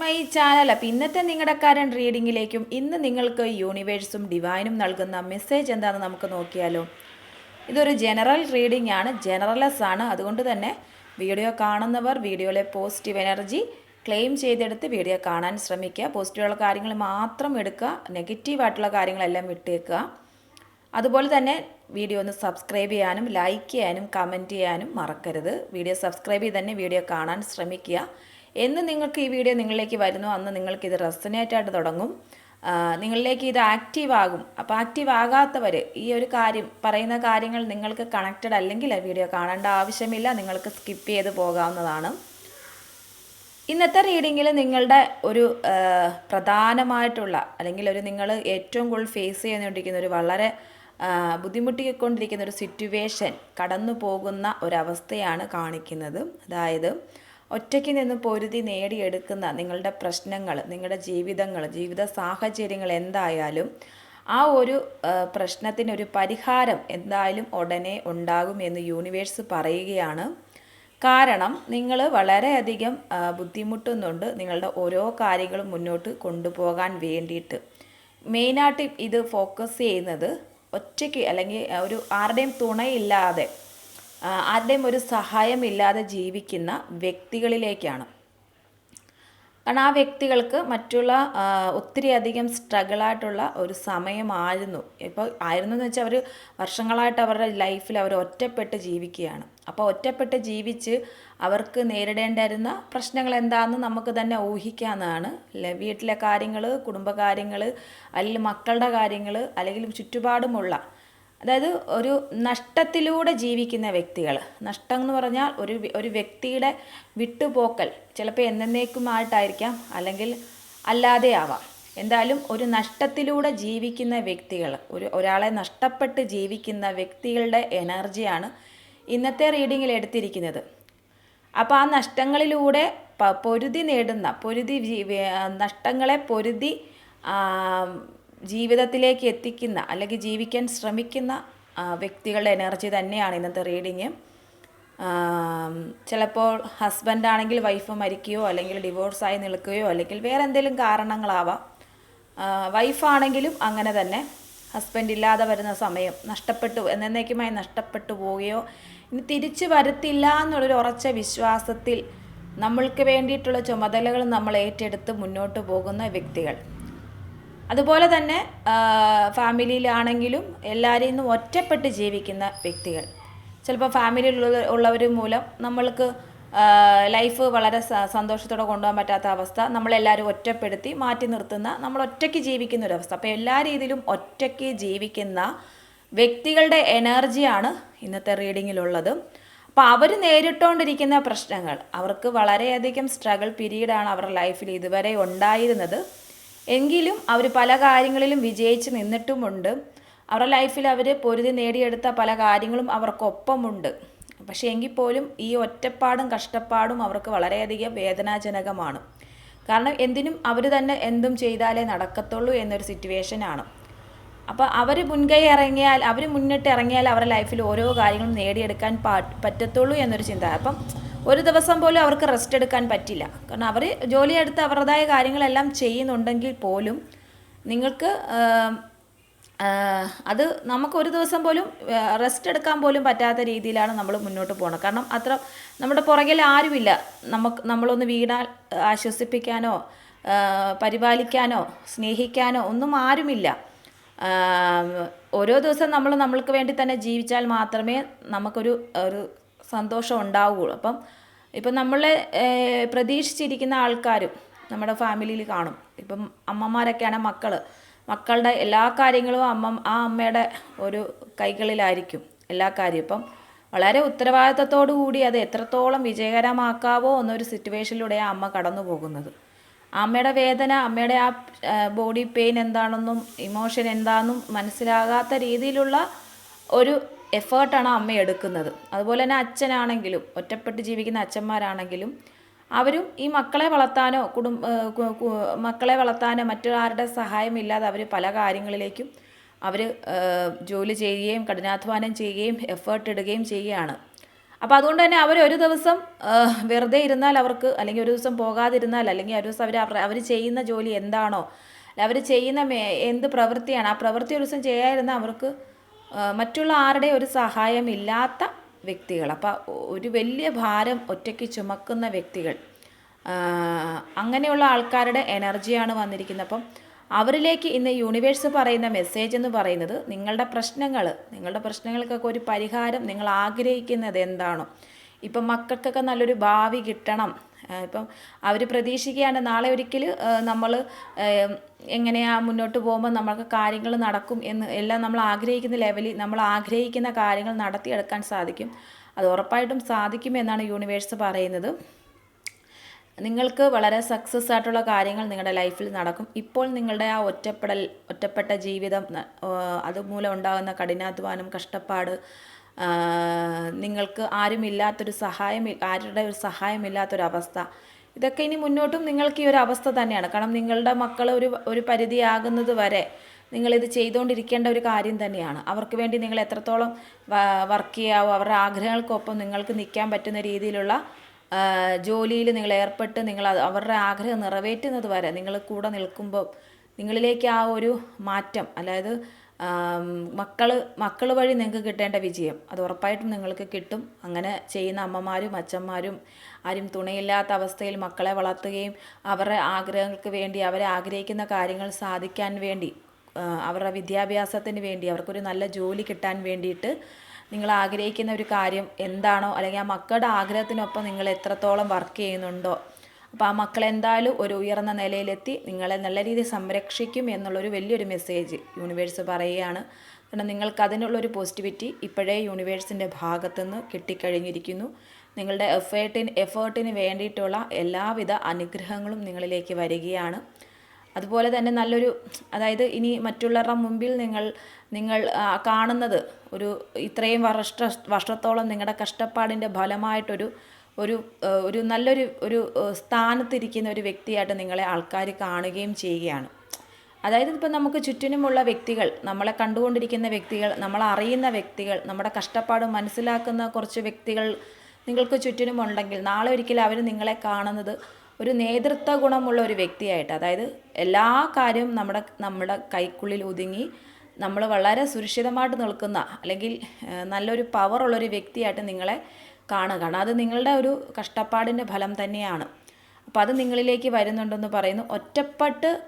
My channel. അപ്പം ഇന്നത്തെ നിങ്ങളുടെ കറണ്ട് റീഡിങ്ങിലേക്കും ഇന്ന് നിങ്ങൾക്ക് യൂണിവേഴ്സും ഡിവൈനും നൽകുന്ന മെസ്സേജ് എന്താണെന്ന് നമുക്ക് നോക്കിയാലോ. ഇതൊരു ജനറൽ റീഡിംഗ് ആണ്, ജനറലസ് ആണ്. അതുകൊണ്ട് തന്നെ വീഡിയോ കാണുന്നവർ വീഡിയോയിലെ പോസിറ്റീവ് എനർജി ക്ലെയിം ചെയ്തെടുത്ത് വീഡിയോ കാണാൻ ശ്രമിക്കുക. പോസിറ്റീവുള്ള കാര്യങ്ങൾ മാത്രം എടുക്കുക, നെഗറ്റീവായിട്ടുള്ള കാര്യങ്ങളെല്ലാം വിട്ടേക്കുക. അതുപോലെ തന്നെ വീഡിയോ ഒന്ന് സബ്സ്ക്രൈബ് ചെയ്യാനും ലൈക്ക് ചെയ്യാനും കമൻറ്റ് ചെയ്യാനും മറക്കരുത്. വീഡിയോ സബ്സ്ക്രൈബ് ചെയ്ത് തന്നെ വീഡിയോ കാണാൻ ശ്രമിക്കുക. എന്ന് നിങ്ങൾക്ക് ഈ വീഡിയോ നിങ്ങളിലേക്ക് വരുന്നു അന്ന് നിങ്ങൾക്കിത് റെസനേറ്റായിട്ട് തുടങ്ങും, നിങ്ങളിലേക്ക് ഇത് ആക്റ്റീവ് ആകും. അപ്പോൾ ആക്റ്റീവ് ആകാത്തവർ ഈ ഒരു കാര്യം പറയുന്ന കാര്യങ്ങൾ നിങ്ങൾക്ക് കണക്റ്റഡ് അല്ലെങ്കിൽ വീഡിയോ കാണേണ്ട ആവശ്യമില്ല, നിങ്ങൾക്ക് സ്കിപ്പ് ചെയ്ത് പോകാവുന്നതാണ്. ഇന്നത്തെ റീഡിങ്ങിൽ നിങ്ങളുടെ ഒരു പ്രധാനമായിട്ടുള്ള അല്ലെങ്കിൽ നിങ്ങൾ ഏറ്റവും കൂടുതൽ ഫേസ് ചെയ്തുകൊണ്ടിരിക്കുന്ന ഒരു വളരെ ബുദ്ധിമുട്ടിക്കൊണ്ടിരിക്കുന്ന ഒരു സിറ്റുവേഷൻ കടന്നു പോകുന്ന ഒരവസ്ഥയാണ് കാണിക്കുന്നത്. അതായത് ഒറ്റയ്ക്ക് നിന്ന് പൊരുതി നേടിയെടുക്കുന്ന നിങ്ങളുടെ പ്രശ്നങ്ങൾ, നിങ്ങളുടെ ജീവിത സാഹചര്യങ്ങൾ എന്തായാലും ആ ഒരു പ്രശ്നത്തിനൊരു പരിഹാരം എന്തായാലും ഉടനെ ഉണ്ടാകുമെന്ന് യൂണിവേഴ്സ് പറയുകയാണ്. കാരണം നിങ്ങൾ വളരെയധികം ബുദ്ധിമുട്ടുന്നുണ്ട് നിങ്ങളുടെ ഓരോ കാര്യങ്ങളും മുന്നോട്ട് കൊണ്ടുപോകാൻ വേണ്ടിയിട്ട്. മെയിനായിട്ട് ഇത് ഫോക്കസ് ചെയ്യുന്നത് ഒറ്റയ്ക്ക് അല്ലെങ്കിൽ ഒരു ആരുടെയും തുണയില്ലാതെ, ആരുടെയും ഒരു സഹായമില്ലാതെ ജീവിക്കുന്ന വ്യക്തികളിലേക്കാണ്. കാരണം ആ വ്യക്തികൾക്ക് മറ്റുള്ള ഒത്തിരി അധികം സ്ട്രഗിളായിട്ടുള്ള ഒരു സമയമായിരുന്നു. ഇപ്പോൾ ആയിരുന്നു എന്ന് വെച്ചാൽ അവർ വർഷങ്ങളായിട്ട് അവരുടെ ലൈഫിൽ അവർ ഒറ്റപ്പെട്ട് ജീവിക്കുകയാണ്. അപ്പോൾ ഒറ്റപ്പെട്ട് ജീവിച്ച് അവർക്ക് നേരിടേണ്ടിയിരുന്ന പ്രശ്നങ്ങൾ എന്താണെന്ന് നമുക്ക് തന്നെ ഊഹിക്കാവുന്നതാണ്. വീട്ടിലെ കാര്യങ്ങൾ, കുടുംബകാര്യങ്ങൾ, അല്ലെങ്കിൽ മക്കളുടെ കാര്യങ്ങൾ, അല്ലെങ്കിൽ ചുറ്റുപാടുമുള്ള, അതായത് ഒരു നഷ്ടത്തിലൂടെ ജീവിക്കുന്ന വ്യക്തികൾ. നഷ്ടം എന്ന് പറഞ്ഞാൽ ഒരു വ്യക്തിയുടെ വിട്ടുപോക്കൽ ചിലപ്പോൾ എന്നേക്കുമായിട്ടായിരിക്കാം, അല്ലെങ്കിൽ അല്ലാതെ ആവാം. എന്തായാലും ഒരു നഷ്ടത്തിലൂടെ ജീവിക്കുന്ന വ്യക്തികൾ, ഒരാളെ നഷ്ടപ്പെട്ട് ജീവിക്കുന്ന വ്യക്തികളുടെ എനർജിയാണ് ഇന്നത്തെ റീഡിങ്ങിൽ എടുത്തിരിക്കുന്നത്. അപ്പോൾ ആ നഷ്ടങ്ങളിലൂടെ പൊരുതി നേടുന്ന, നഷ്ടങ്ങളെ പൊരുതി ജീവിതത്തിലേക്ക് എത്തിക്കുന്ന അല്ലെങ്കിൽ ജീവിക്കാൻ ശ്രമിക്കുന്ന വ്യക്തികളുടെ എനർജി തന്നെയാണ് ഇന്നത്തെ റീഡിങ്. ചിലപ്പോൾ ഹസ്ബൻഡാണെങ്കിൽ വൈഫ് മരിക്കുകയോ അല്ലെങ്കിൽ ഡിവോഴ്സായി നിൽക്കുകയോ അല്ലെങ്കിൽ വേറെ എന്തെങ്കിലും കാരണങ്ങളാവാം. വൈഫാണെങ്കിലും അങ്ങനെ തന്നെ ഹസ്ബൻഡ് ഇല്ലാതെ വരുന്ന സമയം എന്നേക്കുമായി നഷ്ടപ്പെട്ടു പോവുകയോ ഇനി തിരിച്ചു വരത്തില്ല എന്നുള്ളൊരു ഉറച്ച വിശ്വാസത്തിൽ നമ്മൾക്ക് വേണ്ടിയിട്ടുള്ള ചുമതലകൾ നമ്മൾ ഏറ്റെടുത്ത് മുന്നോട്ട് പോകുന്ന വ്യക്തികൾ. അതുപോലെ തന്നെ ഫാമിലിയിലാണെങ്കിലും എല്ലാവരെയും നിന്നും ഒറ്റപ്പെട്ട് ജീവിക്കുന്ന വ്യക്തികൾ. ചിലപ്പോൾ ഫാമിലിയിൽ ഉള്ളവർ മൂലം നമ്മൾക്ക് ലൈഫ് വളരെ സന്തോഷത്തോടെ കൊണ്ടുപോകാൻ പറ്റാത്ത അവസ്ഥ, നമ്മളെല്ലാവരും ഒറ്റപ്പെടുത്തി മാറ്റി നിർത്തുന്ന, നമ്മൾ ഒറ്റയ്ക്ക് ജീവിക്കുന്ന ഒരവസ്ഥ. അപ്പോൾ എല്ലാ രീതിയിലും ഒറ്റയ്ക്ക് ജീവിക്കുന്ന വ്യക്തികളുടെ എനർജിയാണ് ഇന്നത്തെ റീഡിങ്ങിലുള്ളത്. അപ്പോൾ അവർ നേരിട്ടുകൊണ്ടിരിക്കുന്ന പ്രശ്നങ്ങൾ, അവർക്ക് വളരെയധികം സ്ട്രഗിൾ പീരീഡാണ് അവരുടെ ലൈഫിൽ ഇതുവരെ ഉണ്ടായിരുന്നത്. എങ്കിലും അവർ പല കാര്യങ്ങളിലും വിജയിച്ച് നിന്നിട്ടുമുണ്ട്. അവരുടെ ലൈഫിൽ അവർ പൊരുതി നേടിയെടുത്ത പല കാര്യങ്ങളും അവർക്കൊപ്പമുണ്ട്. പക്ഷേ എങ്കിൽ പോലും ഈ ഒറ്റപ്പാടും കഷ്ടപ്പാടും അവർക്ക് വളരെയധികം വേദനാജനകമാണ്. കാരണം എന്തിനും അവർ തന്നെ എന്തും ചെയ്താലേ നടക്കത്തുള്ളൂ എന്നൊരു സിറ്റുവേഷനാണ്. അപ്പോൾ അവർ മുന്നിട്ട് ഇറങ്ങിയാൽ അവരുടെ ലൈഫിൽ ഓരോ കാര്യങ്ങളും നേടിയെടുക്കാൻ പറ്റത്തുള്ളൂ എന്നൊരു ചിന്ത. അപ്പം ഒരു ദിവസം പോലും അവർക്ക് റെസ്റ്റ് എടുക്കാൻ പറ്റില്ല. കാരണം അവർ ജോലിയെടുത്ത് അവരുടേതായ കാര്യങ്ങളെല്ലാം ചെയ്യുന്നുണ്ടെങ്കിൽ പോലും നിങ്ങൾക്ക് അത് നമുക്കൊരു ദിവസം പോലും റെസ്റ്റ് എടുക്കാൻ പോലും പറ്റാത്ത രീതിയിലാണ് നമ്മൾ മുന്നോട്ട് പോകുന്നത്. കാരണം അത്ര നമ്മുടെ പുറകിൽ ആരുമില്ല, നമ്മളൊന്ന് വീണാൽ ആശ്വസിപ്പിക്കാനോ പരിപാലിക്കാനോ സ്നേഹിക്കാനോ ഒന്നും ആരുമില്ല. ഓരോ ദിവസം നമ്മൾക്ക് വേണ്ടി തന്നെ ജീവിച്ചാൽ മാത്രമേ നമുക്കൊരു സന്തോഷം ഉണ്ടാവുകയുള്ളൂ. ഇപ്പം നമ്മളെ പ്രതീക്ഷിച്ചിരിക്കുന്ന ആൾക്കാരും നമ്മുടെ ഫാമിലിയിൽ കാണും. ഇപ്പം അമ്മമാരൊക്കെയാണ് മക്കളുടെ എല്ലാ കാര്യങ്ങളും ആ അമ്മയുടെ ഒരു കൈകളിലായിരിക്കും എല്ലാ കാര്യവും. ഇപ്പം വളരെ ഉത്തരവാദിത്തത്തോടു കൂടി അത് എത്രത്തോളം വിജയകരമാക്കാവോ എന്നൊരു സിറ്റുവേഷനിലൂടെ ആ അമ്മ കടന്നു പോകുന്നത്. അമ്മയുടെ വേദന, അമ്മയുടെ ആ ബോഡി പെയിൻ എന്താണെന്നും ഇമോഷൻ എന്താണെന്നും മനസ്സിലാകാത്ത രീതിയിലുള്ള ഒരു എഫേർട്ടാണ് അമ്മ എടുക്കുന്നത്. അതുപോലെ തന്നെ അച്ഛനാണെങ്കിലും, ഒറ്റപ്പെട്ട് ജീവിക്കുന്ന അച്ഛന്മാരാണെങ്കിലും അവരും ഈ മക്കളെ വളർത്താനോ മറ്റാരുടെ സഹായമില്ലാതെ അവർ പല കാര്യങ്ങളിലേക്കും അവർ ജോലി ചെയ്യുകയും കഠിനാധ്വാനം ചെയ്യുകയും എഫേർട്ട് ഇടുകയും ചെയ്യുകയാണ്. അപ്പോൾ അതുകൊണ്ട് തന്നെ അവർ ഒരു ദിവസം വെറുതെ ഇരുന്നാൽ അവർക്ക്, അല്ലെങ്കിൽ ഒരു ദിവസം പോകാതിരുന്നാൽ, അല്ലെങ്കിൽ ഒരു ദിവസം അവർ ചെയ്യുന്ന ജോലി എന്താണോ, അവർ ചെയ്യുന്ന എന്ത് പ്രവൃത്തിയാണ്, ആ പ്രവൃത്തി ഒരു ദിവസം ചെയ്യാതിരുന്നാൽ അവർക്ക് മറ്റുള്ള ആരുടെയും ഒരു സഹായമില്ലാത്ത വ്യക്തികൾ, അപ്പോൾ ഒരു വലിയ ഭാരം ഒറ്റയ്ക്ക് ചുമക്കുന്ന വ്യക്തികൾ, അങ്ങനെയുള്ള ആൾക്കാരുടെ എനർജിയാണ് വന്നിരിക്കുന്നത്. അപ്പം അവരിലേക്ക് ഇന്ന് യൂണിവേഴ്സ് പറയുന്ന മെസ്സേജ് എന്ന് പറയുന്നത്, നിങ്ങളുടെ പ്രശ്നങ്ങൾക്കൊക്കെ ഒരു പരിഹാരം നിങ്ങൾ ആഗ്രഹിക്കുന്നത് എന്താണോ, ഇപ്പം മക്കൾക്കൊക്കെ നല്ലൊരു ഭാവി കിട്ടണം, ഇപ്പം അവർ പ്രതീക്ഷിക്കുകയാണ് നാളെ ഒരിക്കൽ നമ്മൾ എങ്ങനെയാണ് മുന്നോട്ട് പോകുമ്പോൾ നമ്മൾക്ക് കാര്യങ്ങൾ നടക്കും എന്ന് എല്ലാം നമ്മൾ ആഗ്രഹിക്കുന്ന ലെവലിൽ നമ്മൾ ആഗ്രഹിക്കുന്ന കാര്യങ്ങൾ നടത്തിയെടുക്കാൻ സാധിക്കും. അത് ഉറപ്പായിട്ടും സാധിക്കുമെന്നാണ് യൂണിവേഴ്സ് പറയുന്നത്. നിങ്ങൾക്ക് വളരെ സക്സസ് ആയിട്ടുള്ള കാര്യങ്ങൾ നിങ്ങളുടെ ലൈഫിൽ നടക്കും. ഇപ്പോൾ നിങ്ങളുടെ ആ ഒറ്റപ്പെട്ട ജീവിതം, അതുമൂലം ഉണ്ടാകുന്ന കഠിനാധ്വാനം, കഷ്ടപ്പാട്, നിങ്ങൾക്ക് ആരുടെ ഒരു സഹായമില്ലാത്തൊരവസ്ഥ, ഇതൊക്കെ ഇനി മുന്നോട്ടും നിങ്ങൾക്ക് ഈ ഒരു അവസ്ഥ തന്നെയാണ്. കാരണം നിങ്ങളുടെ മക്കൾ ഒരു പരിധിയാകുന്നത് വരെ നിങ്ങളിത് ചെയ്തുകൊണ്ടിരിക്കേണ്ട ഒരു കാര്യം തന്നെയാണ്. അവർക്ക് വേണ്ടി നിങ്ങൾ എത്രത്തോളം വർക്ക് ചെയ്യാവോ, അവരുടെ ആഗ്രഹങ്ങൾക്കൊപ്പം നിങ്ങൾക്ക് നിൽക്കാൻ പറ്റുന്ന രീതിയിലുള്ള ജോലിയിൽ നിങ്ങൾ ഏർപ്പെട്ട് അവരുടെ ആഗ്രഹം നിറവേറ്റുന്നത് വരെ നിങ്ങൾ കൂടെ നിൽക്കുമ്പോൾ നിങ്ങളിലേക്ക് ആ ഒരു മാറ്റം, അതായത് മക്കൾ വഴി നിങ്ങൾക്ക് കിട്ടേണ്ട വിജയം അത് ഉറപ്പായിട്ടും നിങ്ങൾക്ക് കിട്ടും. അങ്ങനെ ചെയ്യുന്ന അമ്മമാരും അച്ഛന്മാരും ആരും തുണയില്ലാത്ത അവസ്ഥയിൽ മക്കളെ വളർത്തുകയും അവരുടെ ആഗ്രഹങ്ങൾക്ക് വേണ്ടി, അവരെ ആഗ്രഹിക്കുന്ന കാര്യങ്ങൾ സാധിക്കാൻ വേണ്ടി, അവരുടെ വിദ്യാഭ്യാസത്തിന് വേണ്ടി, അവർക്കൊരു നല്ല ജോലി കിട്ടാൻ വേണ്ടിയിട്ട് നിങ്ങൾ ആഗ്രഹിക്കുന്ന ഒരു കാര്യം എന്താണോ, അല്ലെങ്കിൽ ആ മക്കളുടെ ആഗ്രഹത്തിനൊപ്പം നിങ്ങൾ എത്രത്തോളം വർക്ക് ചെയ്യുന്നുണ്ടോ, അപ്പോൾ ആ മക്കൾ എന്തായാലും ഒരു ഉയർന്ന നിലയിലെത്തി നിങ്ങളെ നല്ല രീതിയിൽ സംരക്ഷിക്കും എന്നുള്ളൊരു വലിയൊരു മെസ്സേജ് യൂണിവേഴ്സ് പറയുകയാണ്. കാരണം നിങ്ങൾക്ക് അതിനുള്ളൊരു പോസിറ്റിവിറ്റി ഇപ്പോഴേ യൂണിവേഴ്സിൻ്റെ ഭാഗത്തുനിന്ന് കിട്ടിക്കഴിഞ്ഞിരിക്കുന്നു. നിങ്ങളുടെ എഫേർട്ടിന് വേണ്ടിയിട്ടുള്ള എല്ലാവിധ അനുഗ്രഹങ്ങളും നിങ്ങളിലേക്ക് വരികയാണ്. അതുപോലെ തന്നെ നല്ലൊരു, അതായത് ഇനി മറ്റുള്ളവരുടെ മുമ്പിൽ നിങ്ങൾ കാണുന്നത് ഇത്രയും വർഷത്തോളം നിങ്ങളുടെ കഷ്ടപ്പാടിൻ്റെ ഫലമായിട്ടൊരു നല്ലൊരു സ്ഥാനത്തിരിക്കുന്ന ഒരു വ്യക്തിയായിട്ട് നിങ്ങളെ ആൾക്കാർ കാണുകയും ചെയ്യുകയാണ്. അതായത് ഇപ്പം നമുക്ക് ചുറ്റിനുമുള്ള വ്യക്തികൾ, നമ്മളെ കണ്ടുകൊണ്ടിരിക്കുന്ന വ്യക്തികൾ, നമ്മളറിയുന്ന വ്യക്തികൾ, നമ്മുടെ കഷ്ടപ്പാട് മനസ്സിലാക്കുന്ന കുറച്ച് വ്യക്തികൾ നിങ്ങൾക്ക് ചുറ്റിനുമുണ്ടെങ്കിൽ നാളെ ഒരിക്കലും അവർ നിങ്ങളെ കാണുന്നത് ഒരു നേതൃത്വ ഗുണമുള്ള ഒരു വ്യക്തിയായിട്ട്, അതായത് എല്ലാ കാര്യവും നമ്മുടെ കൈക്കുള്ളിൽ ഒതുങ്ങി നമ്മൾ വളരെ സുരക്ഷിതമായിട്ട് നിൽക്കുന്ന, അല്ലെങ്കിൽ നല്ലൊരു പവറുള്ളൊരു വ്യക്തിയായിട്ട് നിങ്ങളെ കാണുകയാണ്. അത് നിങ്ങളുടെ ഒരു കഷ്ടപ്പാടിൻ്റെ ഫലം തന്നെയാണ്. അപ്പോൾ അത് നിങ്ങളിലേക്ക് വരുന്നുണ്ടെന്ന് പറയുന്നു.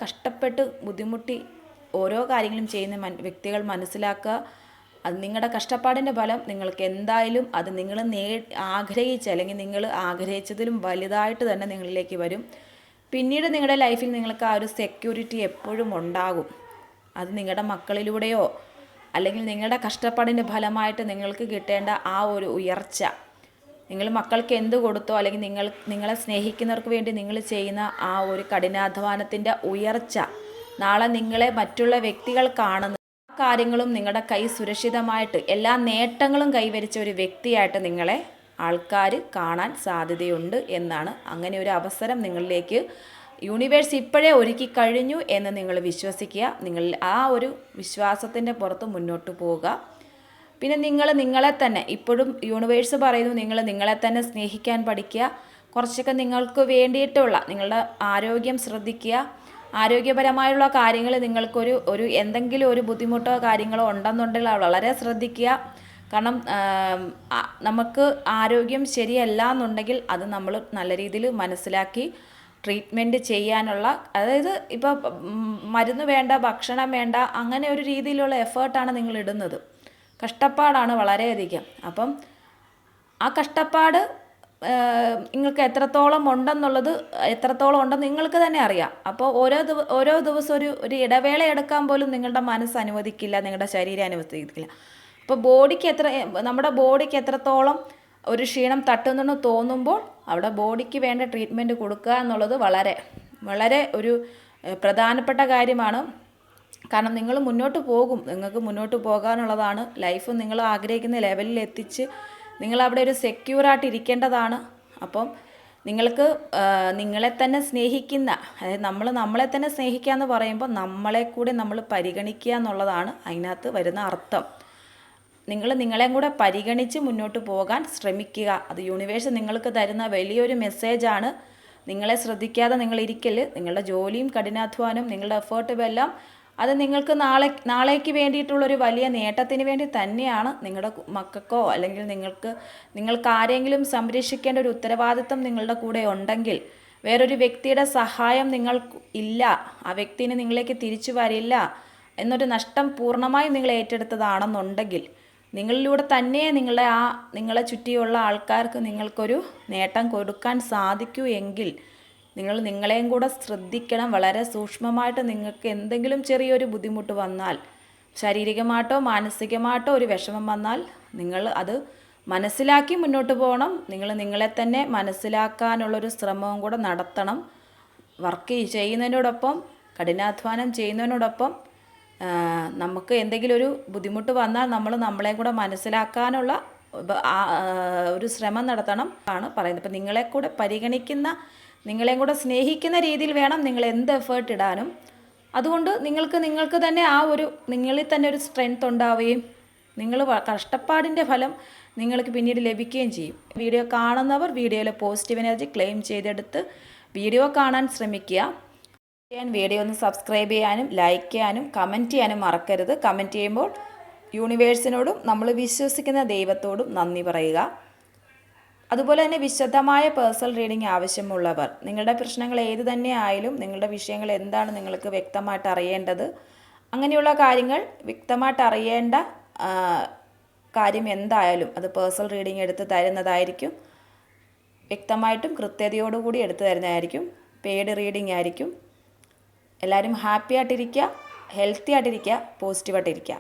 കഷ്ടപ്പെട്ട് ബുദ്ധിമുട്ടി ഓരോ കാര്യങ്ങളും ചെയ്യുന്ന വ്യക്തികൾ മനസ്സിലാക്കുക, അത് നിങ്ങളുടെ കഷ്ടപ്പാടിൻ്റെ ഫലം നിങ്ങൾക്ക് എന്തായാലും അത് നിങ്ങൾ ആഗ്രഹിച്ച, അല്ലെങ്കിൽ നിങ്ങൾ ആഗ്രഹിച്ചതിലും വലുതായിട്ട് തന്നെ നിങ്ങളിലേക്ക് വരും. പിന്നീട് നിങ്ങളുടെ ലൈഫിൽ നിങ്ങൾക്ക് ആ ഒരു സെക്യൂരിറ്റി എപ്പോഴും ഉണ്ടാകും. അത് നിങ്ങളുടെ മക്കളിലൂടെയോ, അല്ലെങ്കിൽ നിങ്ങളുടെ കഷ്ടപ്പാടിൻ്റെ ഫലമായിട്ട് നിങ്ങൾക്ക് കിട്ടേണ്ട ആ ഒരു ഉയർച്ച, നിങ്ങൾ മക്കൾക്ക് എന്ത് കൊടുത്തോ, അല്ലെങ്കിൽ നിങ്ങളെ സ്നേഹിക്കുന്നവർക്ക് വേണ്ടി നിങ്ങൾ ചെയ്യുന്ന ആ ഒരു കഠിനാധ്വാനത്തിൻ്റെ ഉയർച്ച, നാളെ നിങ്ങളെ മറ്റുള്ള വ്യക്തികൾ കാണുന്ന കാര്യങ്ങളും നിങ്ങളുടെ കൈ സുരക്ഷിതമായിട്ട് എല്ലാ നേട്ടങ്ങളും കൈവരിച്ച ഒരു വ്യക്തിയായിട്ട് നിങ്ങളെ ആൾക്കാർ കാണാൻ സാധ്യതയുണ്ട് എന്നാണ്. അങ്ങനെ ഒരു അവസരം നിങ്ങളിലേക്ക് യൂണിവേഴ്സ് ഇപ്പോഴേ ഒരുക്കി കഴിഞ്ഞു എന്ന് നിങ്ങൾ വിശ്വസിക്കുക. നിങ്ങൾ ആ ഒരു വിശ്വാസത്തിൻ്റെ പുറത്ത് മുന്നോട്ട് പോവുക. പിന്നെ നിങ്ങളെ തന്നെ, ഇപ്പോഴും യൂണിവേഴ്സ് പറയുന്നു, നിങ്ങളെ തന്നെ സ്നേഹിക്കാൻ പഠിക്കുക. കുറച്ചൊക്കെ നിങ്ങൾക്ക് വേണ്ടിയിട്ടുള്ള നിങ്ങളുടെ ആരോഗ്യം ശ്രദ്ധിക്കുക. ആരോഗ്യപരമായുള്ള കാര്യങ്ങൾ നിങ്ങൾക്കൊരു എന്തെങ്കിലും ഒരു ബുദ്ധിമുട്ടോ കാര്യങ്ങളോ ഉണ്ടെന്നുണ്ടെങ്കിൽ വളരെ ശ്രദ്ധിക്കുക. കാരണം നമുക്ക് ആരോഗ്യം ശരിയല്ല എന്നുണ്ടെങ്കിൽ അത് നമ്മൾ നല്ല രീതിയിൽ മനസ്സിലാക്കി ട്രീറ്റ്മെൻറ്റ് ചെയ്യാനുള്ള, അതായത് ഇപ്പോൾ മരുന്ന് വേണ്ട, ഭക്ഷണം വേണ്ട, അങ്ങനെ ഒരു രീതിയിലുള്ള എഫേർട്ടാണ് നിങ്ങൾ ഇടുന്നത്. കഷ്ടപ്പാടാണ് വളരെയധികം. അപ്പം ആ കഷ്ടപ്പാട് നിങ്ങൾക്ക് എത്രത്തോളം ഉണ്ടെന്ന് നിങ്ങൾക്ക് തന്നെ അറിയാം. അപ്പോൾ ഓരോ ദിവസം ഒരു ഇടവേള എടുക്കാൻ പോലും നിങ്ങളുടെ മനസ്സ് അനുവദിക്കില്ല, നിങ്ങളുടെ ശരീരം അനുവദിക്കില്ല. അപ്പോൾ നമ്മുടെ ബോഡിക്ക് എത്രത്തോളം ഒരു ക്ഷീണം തട്ടുന്നെന്ന് തോന്നുമ്പോൾ അവിടെ ബോഡിക്ക് വേണ്ട ട്രീറ്റ്മെൻറ്റ് കൊടുക്കുക എന്നുള്ളത് വളരെ വളരെ ഒരു പ്രധാനപ്പെട്ട കാര്യമാണ്. കാരണം നിങ്ങൾ മുന്നോട്ട് പോകും, നിങ്ങൾക്ക് മുന്നോട്ട് പോകാനുള്ളതാണ്. ലൈഫ് നിങ്ങൾ ആഗ്രഹിക്കുന്ന ലെവലിൽ എത്തിച്ച് നിങ്ങളവിടെ ഒരു സെക്യൂറായിട്ട് ഇരിക്കേണ്ടതാണ്. അപ്പം നിങ്ങൾക്ക് നിങ്ങളെ തന്നെ സ്നേഹിക്കുന്ന, അതായത് നമ്മളെ തന്നെ സ്നേഹിക്കുക എന്ന് പറയുമ്പോൾ നമ്മളെ കൂടി നമ്മൾ പരിഗണിക്കുക എന്നുള്ളതാണ് അതിനകത്ത് വരുന്ന അർത്ഥം. നിങ്ങൾ നിങ്ങളെയും കൂടെ പരിഗണിച്ച് മുന്നോട്ട് പോകാൻ ശ്രമിക്കുക. അത് യൂണിവേഴ്സ് നിങ്ങൾക്ക് തരുന്ന വലിയൊരു മെസ്സേജാണ്. നിങ്ങളെ ശ്രദ്ധിക്കാതെ നിങ്ങൾ ഇരിക്കല്. നിങ്ങളുടെ ജോലിയും കഠിനാധ്വാനം നിങ്ങളുടെ എഫേർട്ടും എല്ലാം അത് നിങ്ങൾക്ക് നാളേക്ക് വേണ്ടിയിട്ടുള്ളൊരു വലിയ നേട്ടത്തിന് വേണ്ടി തന്നെയാണ്. നിങ്ങളുടെ മക്കൾക്കോ അല്ലെങ്കിൽ നിങ്ങൾക്ക് ആരെങ്കിലും സംരക്ഷിക്കേണ്ട ഒരു ഉത്തരവാദിത്തം നിങ്ങളുടെ കൂടെ ഉണ്ടെങ്കിൽ, വേറൊരു വ്യക്തിയുടെ സഹായം നിങ്ങൾക്ക് ഇല്ല, ആ വ്യക്തിന് നിങ്ങളിലേക്ക് തിരിച്ചു വരില്ല എന്നൊരു നഷ്ടം പൂർണ്ണമായും നിങ്ങൾ ഏറ്റെടുത്തതാണെന്നുണ്ടെങ്കിൽ, നിങ്ങളിലൂടെ തന്നെ നിങ്ങളെ ചുറ്റിയുള്ള ആൾക്കാർക്ക് നിങ്ങൾക്കൊരു നേട്ടം കൊടുക്കാൻ സാധിക്കൂ എങ്കിൽ നിങ്ങളെയും കൂടെ ശ്രദ്ധിക്കണം. വളരെ സൂക്ഷ്മമായിട്ട് നിങ്ങൾക്ക് എന്തെങ്കിലും ചെറിയൊരു ബുദ്ധിമുട്ട് വന്നാൽ, ശാരീരികമായിട്ടോ മാനസികമായിട്ടോ ഒരു വിഷമം വന്നാൽ നിങ്ങൾ അത് മനസ്സിലാക്കി മുന്നോട്ട് പോകണം. നിങ്ങളെ തന്നെ മനസ്സിലാക്കാനുള്ളൊരു ശ്രമവും കൂടെ നടത്തണം. വർക്ക് ചെയ്യുന്നതിനോടൊപ്പം, കഠിനാധ്വാനം ചെയ്യുന്നതിനോടൊപ്പം നമുക്ക് എന്തെങ്കിലും ഒരു ബുദ്ധിമുട്ട് വന്നാൽ നമ്മളെ കൂടെ മനസ്സിലാക്കാനുള്ള ഒരു ശ്രമം നടത്തണം ആണ് പറയുന്നത്. ഇപ്പം നിങ്ങളെ കൂടെ പരിഗണിക്കുന്ന, നിങ്ങളെയും കൂടെ സ്നേഹിക്കുന്ന രീതിയിൽ വേണം നിങ്ങൾ എന്ത് എഫേർട്ട് ഇടാനും. അതുകൊണ്ട് നിങ്ങൾക്ക് തന്നെ നിങ്ങളിൽ തന്നെ ഒരു സ്ട്രെങ്ത് ഉണ്ടാവുകയും നിങ്ങൾ കഷ്ടപ്പാടിൻ്റെ ഫലം നിങ്ങൾക്ക് പിന്നീട് ലഭിക്കുകയും ചെയ്യും. വീഡിയോ കാണുന്നവർ വീഡിയോയിലെ പോസിറ്റീവ് എനർജി ക്ലെയിം ചെയ്തെടുത്ത് വീഡിയോ കാണാൻ ശ്രമിക്കുക. വീഡിയോ ഒന്ന് സബ്സ്ക്രൈബ് ചെയ്യാനും ലൈക്ക് ചെയ്യാനും കമൻറ്റ് ചെയ്യാനും മറക്കരുത്. കമൻറ്റ് ചെയ്യുമ്പോൾ യൂണിവേഴ്സിനോടും നമ്മൾ വിശ്വസിക്കുന്ന ദൈവത്തോടും നന്ദി പറയുക. അതുപോലെ തന്നെ വിശദമായ പേഴ്സണൽ റീഡിംഗ് ആവശ്യമുള്ളവർ, നിങ്ങളുടെ പ്രശ്നങ്ങൾ ഏത് തന്നെ ആയാലും, നിങ്ങളുടെ വിഷയങ്ങൾ എന്താണ് നിങ്ങൾക്ക് വ്യക്തമായിട്ട് അറിയേണ്ടത്, അങ്ങനെയുള്ള കാര്യങ്ങൾ വ്യക്തമായിട്ട് അറിയേണ്ട കാര്യം എന്തായാലും അത് പേഴ്സണൽ റീഡിംഗ് എടുത്ത് തരുന്നതായിരിക്കും. വ്യക്തമായിട്ടും കൃത്യതയോടുകൂടി എടുത്തു തരുന്നതായിരിക്കും. പെയ്ഡ് റീഡിംഗ് ആയിരിക്കും. എല്ലാവരും ഹാപ്പി ആയിട്ടിരിക്കുക, ഹെൽത്തി ആയിട്ടിരിക്കുക, പോസിറ്റീവായിട്ടിരിക്കുക.